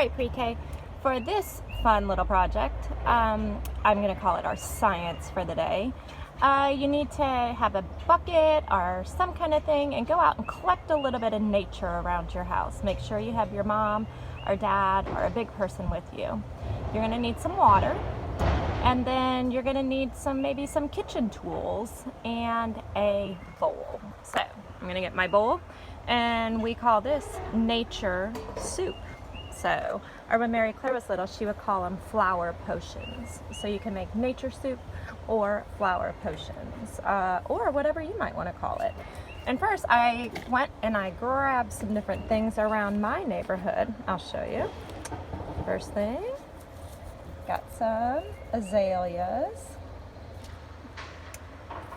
right, pre-K, for this fun little project, I'm going to call it our science for the day. You need to have a bucket or some kind of thing and go out and collect a little bit of nature around your house. Make sure you have your mom or dad or a big person with you. You're going to need some water, and then you're going to need maybe some kitchen tools and a bowl. So I'm going to get my bowl, and we call this nature soup. So, or when Mary Claire was little, she would call them flower potions. So you can make nature soup or flower potions, or whatever you might want to call it. And first, I went and I grabbed some different things around my neighborhood. I'll show you. First thing, got some azaleas,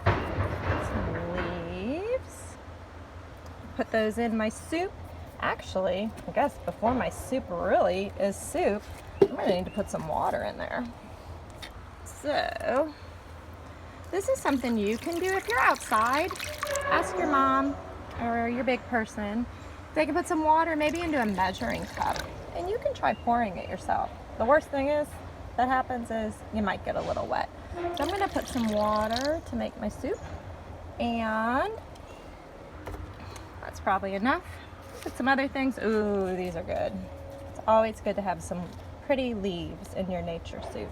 some leaves. Put those in my soup. Actually, I guess before my soup really is soup, I'm going to need to put some water in there. So, this is something you can do if you're outside. Ask your mom or your big person if they can put some water maybe into a measuring cup, and you can try pouring it yourself. The worst thing that happens is you might get a little wet. So I'm going to put some water to make my soup, and that's probably enough. Put some other things. Ooh, these are good. It's always good to have some pretty leaves in your nature soup.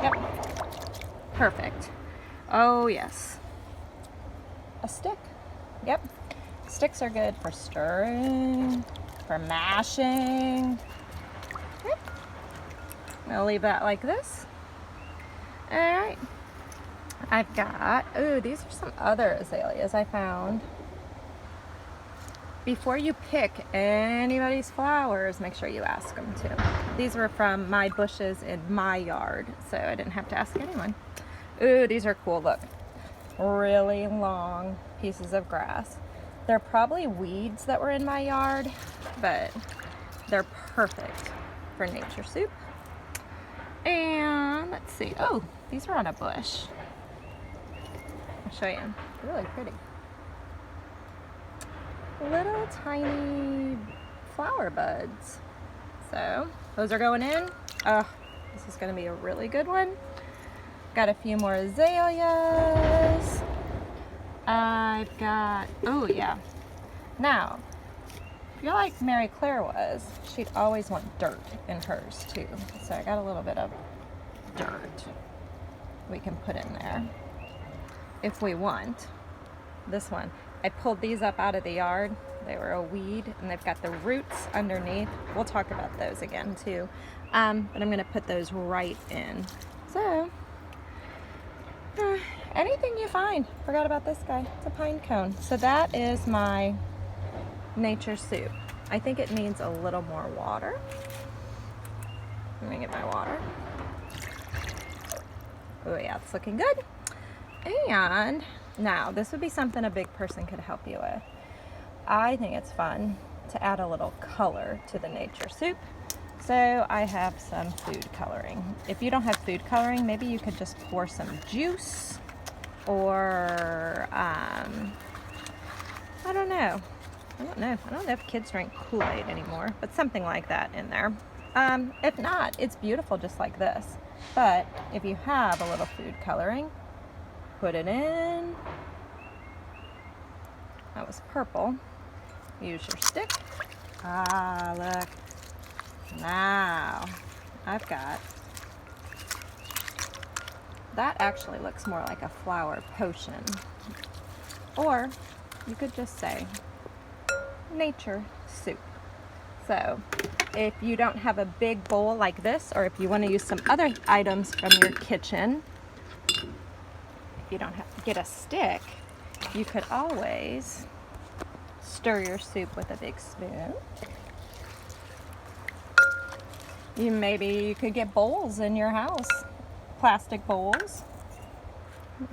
Yep. Perfect. Oh, yes. A stick. Yep. Sticks are good for stirring, for mashing. Yep. I'll leave that like this. All right. I've got, these are some other azaleas I found. Before you pick anybody's flowers, make sure you ask them too. These were from my bushes in my yard, so I didn't have to ask anyone. Ooh, these are cool. Look, really long pieces of grass. They're probably weeds that were in my yard, but they're perfect for nature soup. And let's see. Oh, these are on a bush. I'll show you. They're really pretty. Little tiny flower buds. So those are going in. Oh, this is going to be a really good one. Got a few more azaleas. I've got, oh yeah. Now, if you're like Mary Claire was, she'd always want dirt in hers too. So I got a little bit of dirt we can put in there if we want. This one, I pulled these up out of the yard. They were a weed, and they've got the roots underneath. We'll talk about those again too. But I'm going to put those right in. So, anything you find. Forgot about this guy. It's a pine cone. So that is my nature soup. I think it needs a little more water. Let me get my water. Oh yeah, it's looking good. And now, this would be something a big person could help you with. I think it's fun to add a little color to the nature soup. So I have some food coloring. If you don't have food coloring, maybe you could just pour some juice or, I don't know. I don't know if kids drink Kool-Aid anymore, but something like that in there. If not, it's beautiful just like this. But if you have a little food coloring, put it in. That was purple. Use your stick. Ah, look. Now, I've got, that actually looks more like a flower potion. Or you could just say nature soup. So if you don't have a big bowl like this, or if you want to use some other items from your kitchen, if you don't have to get a stick, you could always stir your soup with a big spoon. Maybe you could get bowls in your house, plastic bowls.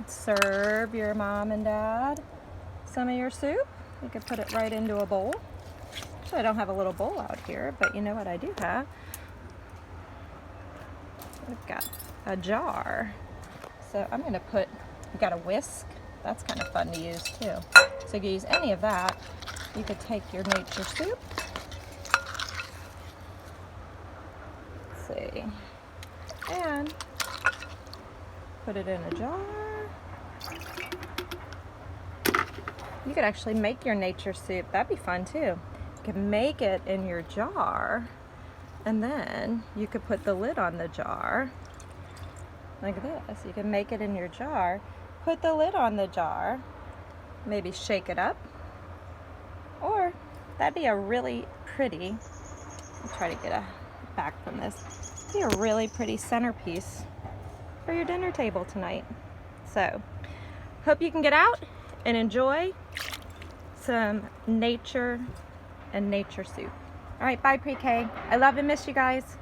Serve your mom and dad some of your soup. You could put it right into a bowl. Actually, I don't have a little bowl out here, but you know what I do have? I've got a jar. So I'm gonna put, I've got a whisk. That's kind of fun to use too. So you can use any of that. You could take your nature soup see. And put it in a jar. You could actually make your nature soup. That'd be fun too. You could make it in your jar, and then you could put the lid on the jar like this. You can make it in your jar, put the lid on the jar, maybe shake it up, or that'd be a really pretty, I'll try to get a back from this, be a really pretty centerpiece for your dinner table tonight. So, hope you can get out and enjoy some nature and nature soup. All right, bye pre-K. I love and miss you guys.